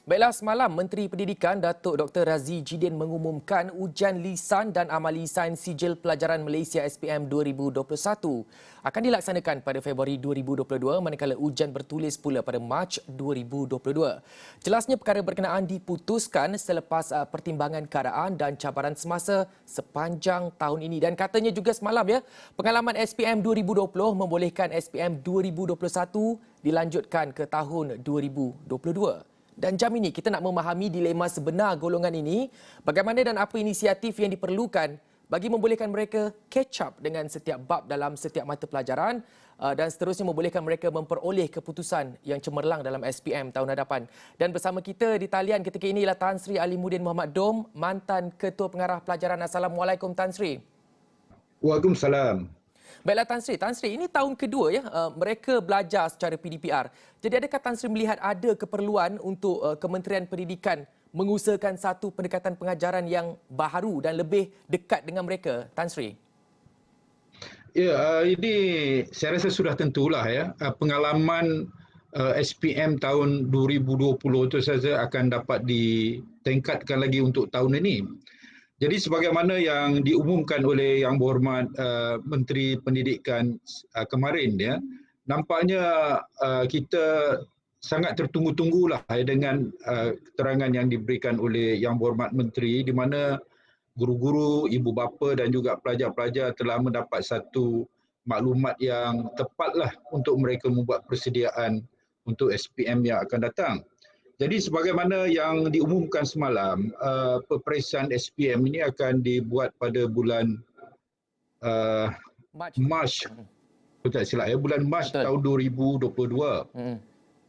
Baiklah, semalam Menteri Pendidikan Datuk Dr. Razzie Jidin mengumumkan ujian lisan dan amali sains sijil pelajaran Malaysia SPM 2021 akan dilaksanakan pada Februari 2022 manakala ujian bertulis pula pada Mac 2022. Jelasnya perkara berkenaan diputuskan selepas pertimbangan keadaan dan cabaran semasa sepanjang tahun ini dan katanya juga semalam pengalaman SPM 2020 membolehkan SPM 2021 dilanjutkan ke tahun 2022. Dan jam ini kita nak memahami dilema sebenar golongan ini, bagaimana dan apa inisiatif yang diperlukan bagi membolehkan mereka catch up dengan setiap bab dalam setiap mata pelajaran dan seterusnya membolehkan mereka memperoleh keputusan yang cemerlang dalam SPM tahun hadapan. Dan bersama kita di talian ketika ini ialah Tan Sri Alimuddin Muhammad Dom, mantan Ketua Pengarah Pelajaran. Assalamualaikum Tan Sri. Waalaikumsalam. Baiklah Tan Sri, ini tahun kedua mereka belajar secara PDPR. Jadi adakah Tan Sri melihat ada keperluan untuk Kementerian Pendidikan mengusahakan satu pendekatan pengajaran yang baharu dan lebih dekat dengan mereka, Tan Sri? Ya, ini saya rasa sudah tentulah pengalaman SPM tahun 2020 itu saja akan dapat ditingkatkan lagi untuk tahun ini. Jadi sebagaimana yang diumumkan oleh Yang Berhormat Menteri Pendidikan kemarin nampaknya kita sangat tertunggu-tunggulah dengan keterangan yang diberikan oleh Yang Berhormat Menteri di mana guru-guru, ibu bapa dan juga pelajar-pelajar telah mendapat satu maklumat yang tepatlah untuk mereka membuat persediaan untuk SPM yang akan datang. Jadi sebagaimana yang diumumkan semalam, peperiksaan SPM ini akan dibuat pada bulan Mac, tak silap bulan Mac tahun 2022.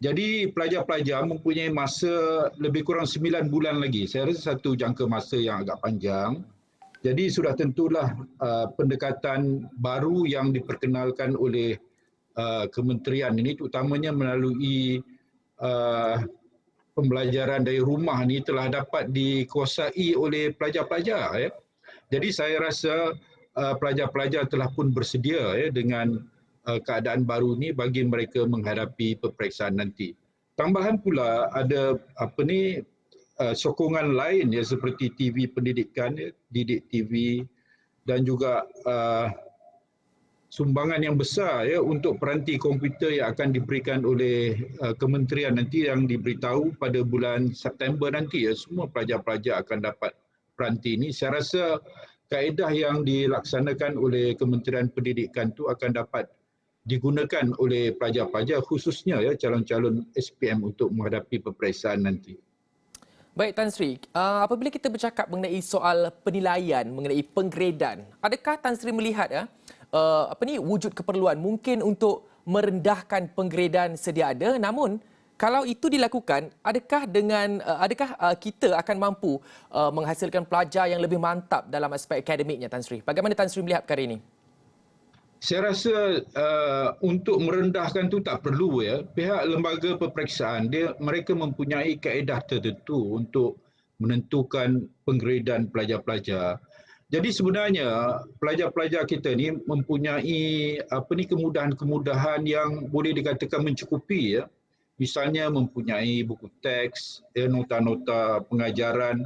Jadi pelajar-pelajar mempunyai masa lebih kurang 9 bulan lagi. Saya rasa satu jangka masa yang agak panjang. Jadi sudah tentulah pendekatan baru yang diperkenalkan oleh kementerian ini terutamanya melalui pembelajaran dari rumah ni telah dapat dikuasai oleh pelajar-pelajar. Jadi saya rasa pelajar-pelajar telah pun bersedia dengan keadaan baru ni bagi mereka menghadapi peperiksaan nanti. Tambahan pula ada sokongan lain seperti TV pendidikan, Didik TV dan juga sumbangan yang besar untuk peranti komputer yang akan diberikan oleh kementerian nanti yang diberitahu pada bulan September nanti semua pelajar-pelajar akan dapat peranti ini. Saya rasa kaedah yang dilaksanakan oleh Kementerian Pendidikan itu akan dapat digunakan oleh pelajar-pelajar khususnya calon-calon SPM untuk menghadapi peperiksaan nanti. Baik Tan Sri, apabila kita bercakap mengenai soal penilaian, mengenai penggradan, adakah Tan Sri melihat wujud keperluan mungkin untuk merendahkan penggradan sedia ada, namun kalau itu dilakukan, adakah kita akan mampu menghasilkan pelajar yang lebih mantap dalam aspek akademiknya, Tan Sri? Bagaimana Tan Sri melihat perkara ini? Saya rasa untuk merendahkan itu tak perlu Pihak lembaga peperiksaan mereka mempunyai kaedah tertentu untuk menentukan penggradan pelajar-pelajar. Jadi sebenarnya pelajar-pelajar kita ni mempunyai kemudahan-kemudahan yang boleh dikatakan mencukupi Misalnya mempunyai buku teks, nota-nota pengajaran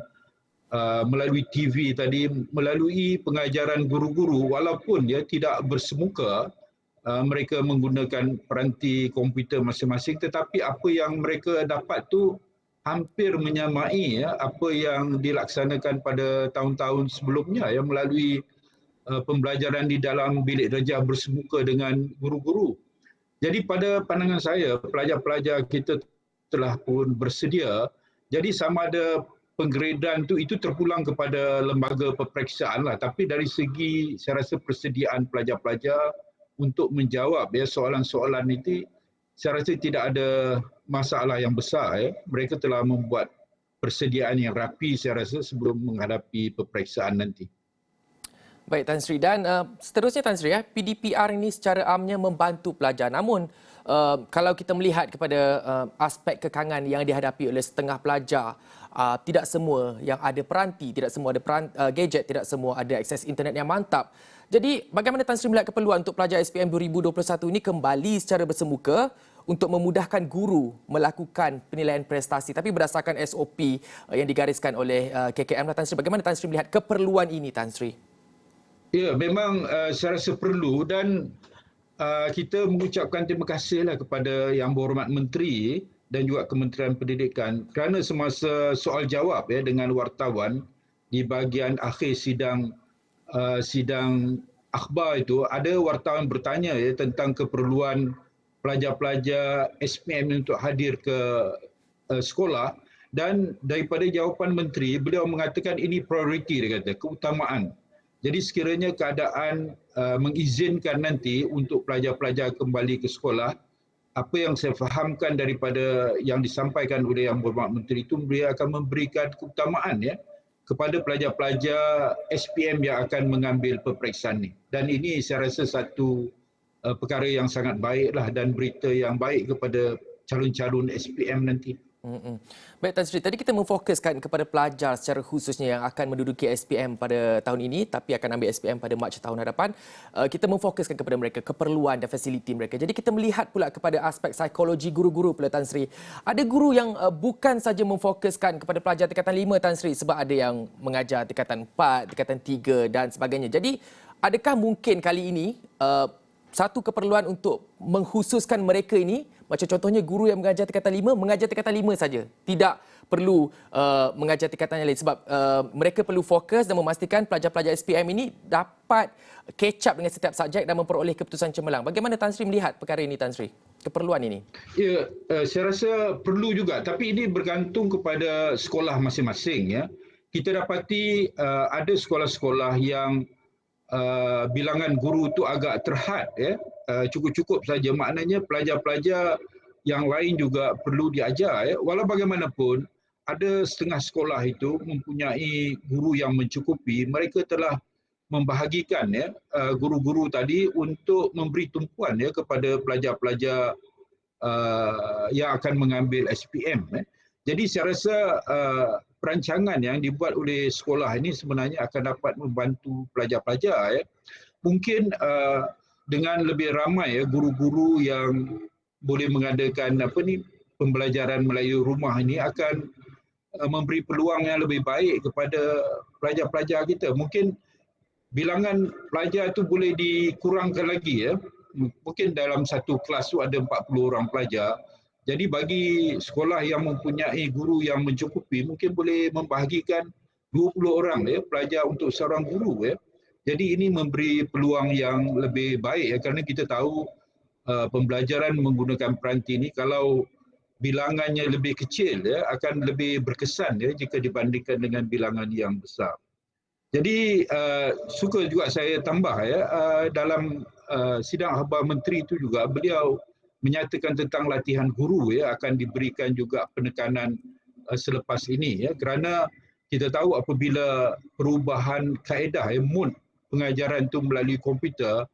melalui TV tadi, melalui pengajaran guru-guru walaupun tidak bersemuka mereka menggunakan peranti komputer masing-masing tetapi apa yang mereka dapat tu hampir menyamai apa yang dilaksanakan pada tahun-tahun sebelumnya melalui pembelajaran di dalam bilik darjah bersemuka dengan guru-guru. Jadi pada pandangan saya pelajar-pelajar kita telah pun bersedia. Jadi sama ada penggradan itu terpulang kepada lembaga peperiksaan lah. Tapi dari segi saya rasa persediaan pelajar-pelajar untuk menjawab soalan-soalan itu saya rasa tidak ada masalah yang besar. Mereka telah membuat persediaan yang rapi saya rasa sebelum menghadapi peperiksaan nanti. Baik Tan Sri, dan seterusnya Tan Sri, PDPR ini secara amnya membantu pelajar. Namun kalau kita melihat kepada aspek kekangan yang dihadapi oleh setengah pelajar, tidak semua yang ada peranti, tidak semua ada gadget, tidak semua ada akses internet yang mantap. Jadi bagaimana Tan Sri melihat keperluan untuk pelajar SPM 2021 ini kembali secara bersemuka untuk memudahkan guru melakukan penilaian prestasi tapi berdasarkan SOP yang digariskan oleh KKM. Tan Sri, bagaimana Tan Sri melihat keperluan ini, Tan Sri? Ya, memang saya rasa perlu dan kita mengucapkan terima kasihlah kepada Yang Berhormat Menteri dan juga Kementerian Pendidikan kerana semasa soal jawab dengan wartawan di bahagian akhir sidang akhbar itu, ada wartawan bertanya tentang keperluan pelajar-pelajar SPM untuk hadir ke sekolah, dan daripada jawapan menteri, beliau mengatakan ini prioriti, dia kata, keutamaan. Jadi sekiranya keadaan mengizinkan nanti untuk pelajar-pelajar kembali ke sekolah, apa yang saya fahamkan daripada yang disampaikan oleh Yang Berhormat Menteri itu, beliau akan memberikan keutamaan kepada pelajar-pelajar SPM yang akan mengambil peperiksaan ini. Dan ini saya rasa satu perkara yang sangat baiklah dan berita yang baik kepada calon-calon SPM nanti. Baik, Tan Sri, tadi kita memfokuskan kepada pelajar secara khususnya yang akan menduduki SPM pada tahun ini tapi akan ambil SPM pada Mac tahun hadapan. Kita memfokuskan kepada mereka, keperluan dan fasiliti mereka. Jadi kita melihat pula kepada aspek psikologi guru-guru pula, Tan Sri. Ada guru yang bukan saja memfokuskan kepada pelajar tingkatan 5, Tan Sri, sebab ada yang mengajar tingkatan 4, tingkatan 3 dan sebagainya. Jadi adakah mungkin kali ini satu keperluan untuk mengkhususkan mereka ini, macam contohnya guru yang mengajar tingkatan 5, mengajar tingkatan 5 saja. Tidak perlu mengajar tingkatan yang lain sebab mereka perlu fokus dan memastikan pelajar-pelajar SPM ini dapat catch up dengan setiap subjek dan memperoleh keputusan cemerlang. Bagaimana Tan Sri melihat perkara ini, Tan Sri? Keperluan ini? Ya, saya rasa perlu juga, tapi ini bergantung kepada sekolah masing-masing. Kita dapati ada sekolah-sekolah yang bilangan guru itu agak terhad, cukup-cukup saja. Maknanya pelajar-pelajar yang lain juga perlu diajar. Walau bagaimanapun, ada setengah sekolah itu mempunyai guru yang mencukupi. Mereka telah membahagikan guru-guru tadi untuk memberi tumpuan kepada pelajar-pelajar yang akan mengambil SPM. Jadi saya rasa perancangan yang dibuat oleh sekolah ini sebenarnya akan dapat membantu pelajar-pelajar. Mungkin dengan lebih ramai guru-guru yang boleh mengadakan pembelajaran melalui rumah ini akan memberi peluang yang lebih baik kepada pelajar-pelajar kita. Mungkin bilangan pelajar itu boleh dikurangkan lagi. Mungkin dalam satu kelas itu ada 40 orang pelajar. Jadi bagi sekolah yang mempunyai guru yang mencukupi, mungkin boleh membahagikan 20 orang pelajar untuk seorang guru. Jadi ini memberi peluang yang lebih baik kerana kita tahu pembelajaran menggunakan peranti ini kalau bilangannya lebih kecil akan lebih berkesan jika dibandingkan dengan bilangan yang besar. Jadi suka juga saya tambah dalam sidang akhbar menteri itu juga beliau menyatakan tentang latihan guru akan diberikan juga penekanan selepas ini kerana kita tahu apabila perubahan kaedah mood pengajaran itu melalui komputer,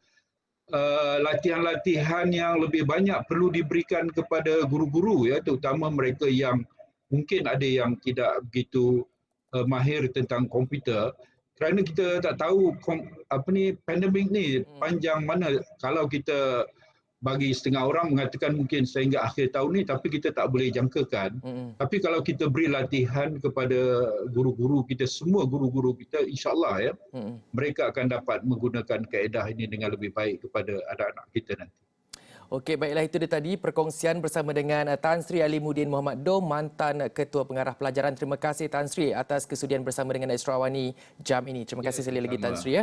latihan-latihan yang lebih banyak perlu diberikan kepada guru-guru terutama mereka yang mungkin ada yang tidak begitu mahir tentang komputer, kerana kita tak tahu pandemik ni panjang mana. Kalau kita bagi setengah orang mengatakan mungkin sehingga akhir tahun ni, tapi kita tak boleh jangkakan. Tapi kalau kita beri latihan kepada guru-guru kita, semua guru-guru kita, insyaAllah mereka akan dapat menggunakan kaedah ini dengan lebih baik kepada anak-anak kita nanti. Okey, baiklah, itu dia tadi perkongsian bersama dengan Tan Sri Alimuddin Muhammad Dom, mantan Ketua Pengarah Pelajaran. Terima kasih Tan Sri atas kesudian bersama dengan Astro Awani jam ini. Terima kasih sekali lagi Tan Sri.